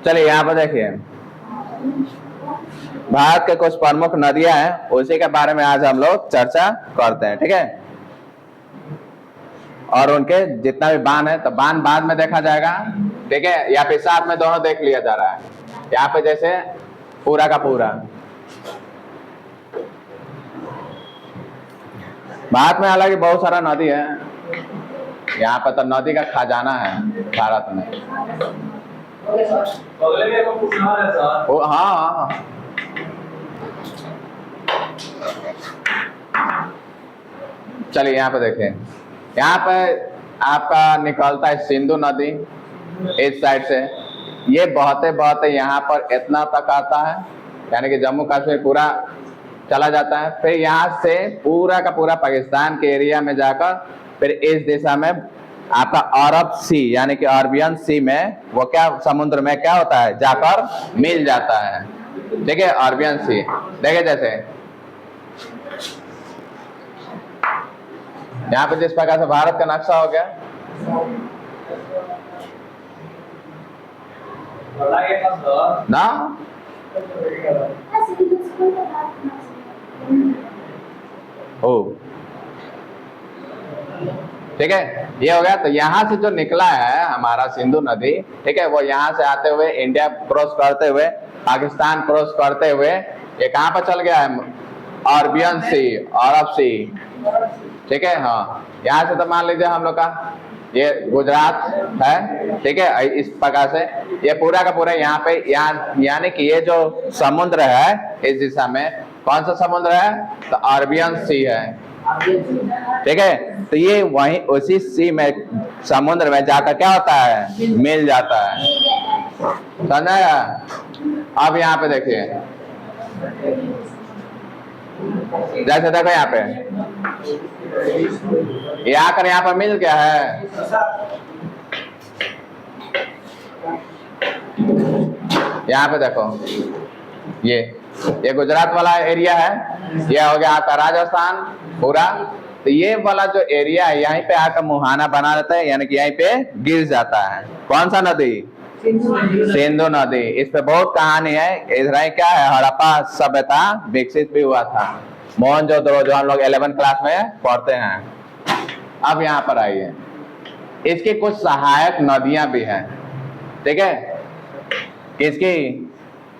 चलिए यहाँ पर देखिए, भारत के कुछ प्रमुख नदियां हैं, उसी के बारे में आज हम लोग चर्चा करते हैं, ठीक है। और उनके जितना भी बांध है, तो बांध बाद में देखा जाएगा, ठीक है। या फिर साथ में दोनों देख लिया जा रहा है। यहाँ पे जैसे पूरा का पूरा भारत में हालांकि बहुत सारा नदी है, यहाँ पे तो नदी का खजाना है भारत में। ओ हाँ, चलिए यहाँ पे देखें, यहाँ पे आपका निकलता है सिंधु नदी इस साइड से, ये बहते बहते यहाँ पर इतना तक आता है, यानी कि जम्मू कश्मीर पूरा चला जाता है। फिर यहाँ से पूरा का पूरा पाकिस्तान के एरिया में जाकर फिर इस दिशा में आपका अरब सी यानी कि अरबियन सी में वो क्या समुद्र में क्या होता है, जाकर मिल जाता है, ठीक है। अरबियन सी देखे जैसे यहाँ पे जिस प्रकार से भारत का नक्शा हो गया, ना ओ ठीक है, ये हो गया। तो यहाँ से जो निकला है हमारा सिंधु नदी, ठीक है, वो यहाँ से आते हुए इंडिया क्रॉस करते हुए पाकिस्तान क्रॉस करते हुए ये कहाँ पर चल गया है, अरबियन सी, अरब सी, ठीक है। हाँ, यहाँ से तो मान लीजिए हम लोग का ये गुजरात है, ठीक है। इस प्रकार से ये पूरा का पूरा यहाँ पे यानी कि ये जो समुद्र है इस दिशा में कौन सा समुद्र है, तो अरबियन सी है, ठीक है। तो ये वहीं उसी सी में समुद्र में जाकर क्या होता है, मिल जाता है, समझा। अब यहाँ पे देखिए, जैसे देखो यहाँ पे ये आकर यहाँ पर मिल गया है, यहाँ पे देखो ये गुजरात वाला एरिया है, ये हो गया आपका राजस्थान पूरा। तो ये वाला जो एरिया है यहीं पे आकर मुहाना बना रहता है, यानी कि यहीं पे गिर जाता है। कौन सा नदी, सिंधु नदी। इस पे बहुत कहानी है। इधर क्या है, हड़प्पा सभ्यता विकसित भी हुआ था, मोहनजोदड़ो, जो हम लोग 11th क्लास में पढ़ते हैं। अब यहाँ पर आइए, इसकी कुछ सहायक नदियां भी हैं, ठीक है। इसकी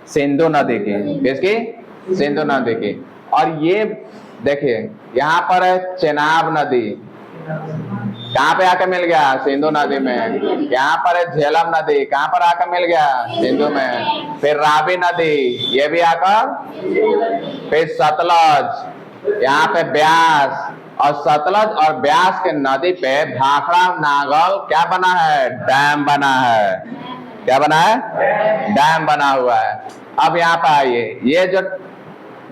सिंधु नदी की, इसकी सिंधु नदी की। और ये देखिए यहाँ पर है चेनाब नदी, कहाँ पे आकर मिल गया, सिंधु नदी में। यहाँ पर है झेलम नदी, कहाँ पर आकर मिल गया, सिंधु में। फिर रावी नदी, ये भी आकर, फिर सतलज, यहाँ पे ब्यास। और सतलज और ब्यास के नदी पे भाखड़ा नागल क्या बना है, डैम बना है। क्या बना है, डैम बना हुआ है। अब यहाँ पे आइए, ये जो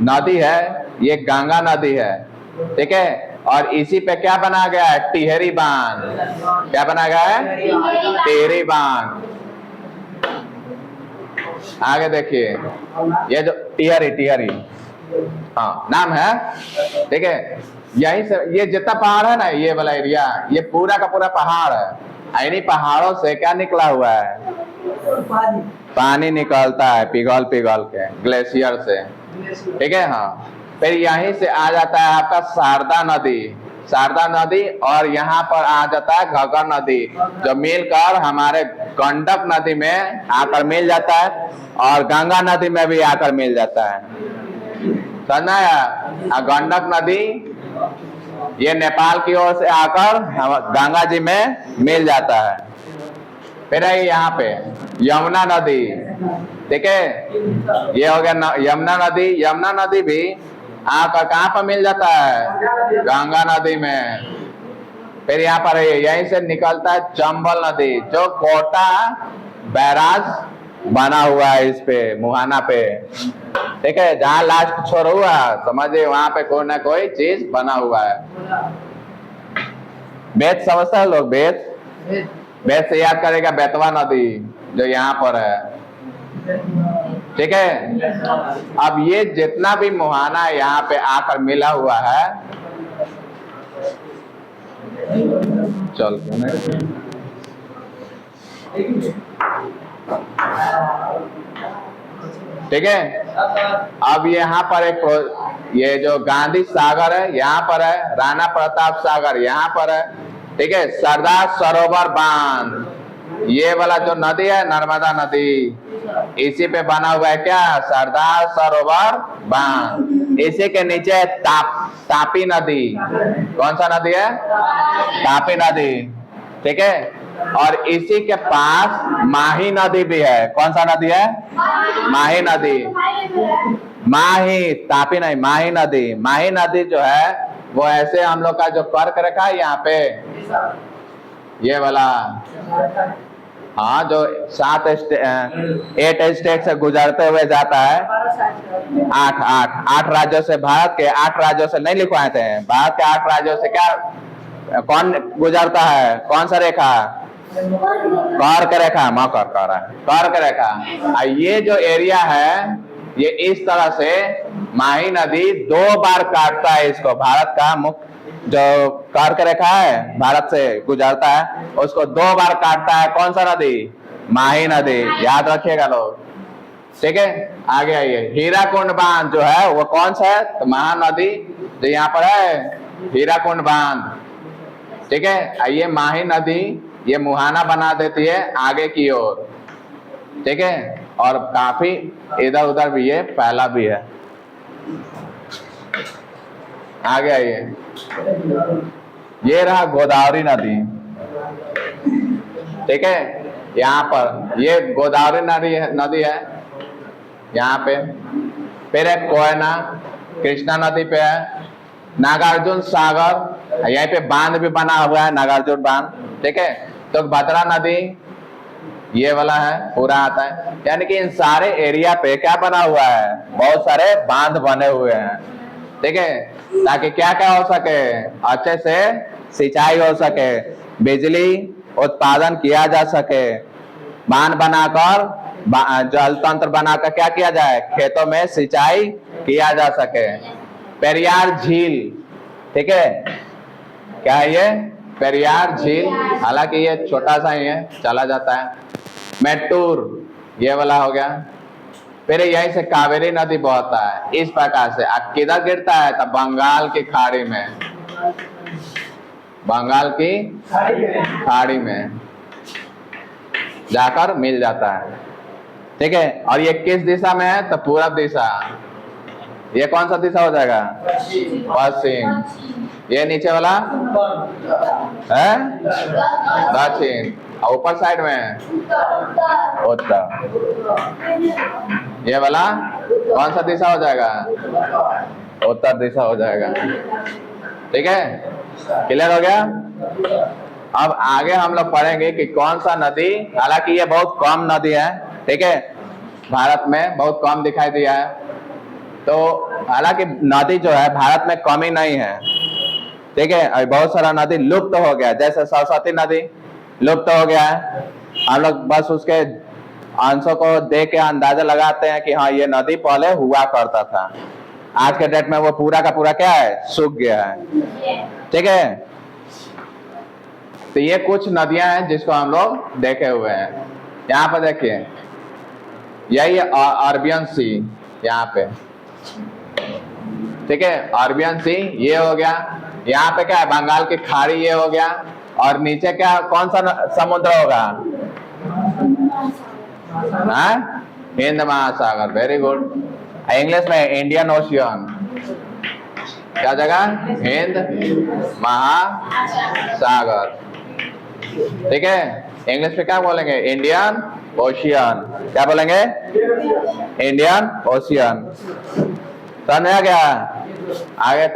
नदी है ये गंगा नदी है, ठीक है। और इसी पे क्या बना गया है, टिहरी बांध। क्या बना गया है, टिहरी बांध। आगे देखिए, ये जो टिहरी हाँ नाम है, ठीक है। यहीं से ये जितना पहाड़ है ना, ये वाला एरिया, ये पूरा का पूरा पहाड़ है। इन्हीं पहाड़ों से क्या निकला हुआ है, पानी निकलता है पिघल पिघल के ग्लेशियर से, ठीक है। हाँ, फिर यहीं से आ जाता है आपका शारदा नदी, और यहाँ पर आ जाता है घग्गर नदी, जो मिलकर हमारे गंडक नदी में आकर मिल जाता है, और गंगा नदी में भी आकर मिल जाता है, समझना है। गंडक नदी ये नेपाल की ओर से आकर गंगा जी में मिल जाता है। फिर है यहाँ पे यमुना नदी, ठीक है। ये हो गया यमुना नदी भी आकर कहाँ पर मिल जाता है, गंगा नदी में। फिर यहाँ पर यहीं से निकलता है चंबल नदी, जो कोटा बैराज बना हुआ है इस पे मुहाना पे, ठीक है। जहाँ लास्ट छोर हुआ समझिए वहां पे कोई ना कोई चीज बना हुआ है। बेत समझता है लोग, बेत से याद करेगा बेतवा नदी जो यहाँ पर है, ठीक है। अब ये जितना भी मुहाना यहाँ पे आकर मिला हुआ है, चल ठीक है। अब यहाँ पर ये जो गांधी सागर है यहाँ पर है, राणा प्रताप सागर यहाँ पर है, ठीक है। सरदार सरोवर बांध ये वाला जो नदी है नर्मदा नदी, इसी पे बना हुआ है क्या, सरदार सरोवर बांध। इसी के नीचे तापी नदी, कौन सा नदी है, तापी नदी, ठीक है। और इसी के पास माही नदी भी है, कौन सा नदी है, माही नदी, माही, तापी नहीं, माही नदी। माही नदी जो है वो ऐसे हम लोग का जो कर्क रेखा है यहाँ पे ये वाला, हाँ, जो 8 स्टेट से गुजरते हुए जाता है, 8 राज्यों से, भारत के 8 राज्यों से नहीं लिखवाए थे, भारत के 8 राज्यों से क्या कौन गुजरता है, कौन सा रेखा, कर्क रेखा, कर्क रेखा। ये जो एरिया है ये इस तरह से माही नदी 2 बार काटता है इसको, भारत का मुख्य जो कर्क रेखा है भारत से गुजरता है उसको 2 बार काटता है, कौन सा नदी, माही नदी, याद रखिएगा लोग, ठीक है। आगे आइए, हीराकुंड बांध जो है वो कौन सा है, तो महानदी जो यहाँ पर है हीराकुंड बांध, ठीक है। ये माही नदी ये मुहाना बना देती है आगे की ओर, ठीक है, और काफी इधर उधर भी है, फैला भी है। आगे आइए, ये रहा गोदावरी नदी, ठीक है। यहाँ पर ये गोदावरी नदी है यहाँ पे, फिर एक कोयना कृष्णा नदी पे है, नागार्जुन सागर यहीं पे बांध भी बना हुआ है, नागार्जुन बांध, ठीक है। तो भद्रा नदी ये वाला है पूरा आता है, यानी कि इन सारे एरिया पे क्या बना हुआ है, बहुत सारे बांध बने हुए हैं, ठीक है, ताकि क्या क्या हो सके, अच्छे से सिंचाई हो सके, बिजली उत्पादन किया जा सके, बांध बनाकर जल तंत्र बनाकर क्या किया जाए, खेतों में सिंचाई किया जा सके। पेरियार झील, ठीक है, क्या है ये, पेरियार झील, हालांकि ये छोटा सा ही है, चला जाता है। मेट्टूर ये वाला हो गया, फिर यहीं से कावेरी नदी बहता है इस प्रकार से। किधर गिरता है, तो बंगाल की खाड़ी में, बंगाल की खाड़ी में जाकर मिल जाता है, ठीक है। और ये किस दिशा में है, तो पूरब दिशा। ये कौन सा दिशा हो जाएगा, पश्चिम। ये नीचे वाला है दक्षिण, और ऊपर साइड में उत्तर। ये वाला कौन सा दिशा हो जाएगा, उत्तर दिशा हो जाएगा, ठीक है। क्लियर हो गया। अब आगे हम लोग पढ़ेंगे कि कौन सा नदी, हालांकि ये बहुत कम नदी है, ठीक है, भारत में बहुत कम दिखाई दिया है। तो हालांकि नदी जो है भारत में कमी नहीं है, ठीक है, अभी बहुत सारा नदी लुप्त हो गया, जैसे सरस्वती नदी लुप्त हो गया है। हम लोग बस उसके अंशों को देख के अंदाजा लगाते हैं कि हाँ ये नदी पहले हुआ करता था, आज के डेट में वो पूरा का पूरा क्या है, सूख गया है, ठीक है। तो ये कुछ नदियां हैं जिसको हम लोग देखे हुए हैं। यहाँ पर देखिए, यही अरबियन सी यहाँ पे, ठीक है, अरबियन सी ये हो गया। यहाँ पे क्या है, बंगाल की खाड़ी ये हो गया, और नीचे क्या, कौन सा समुद्र होगा, हिंद महासागर, वेरी गुड। इंग्लिश में इंडियन ओशियन, क्या जगह, हिंद महासागर, ठीक है। इंग्लिश में क्या बोलेंगे, इंडियन ओशियन, क्या बोलेंगे, इंडियन ओशियन। समझ आ गया। आगे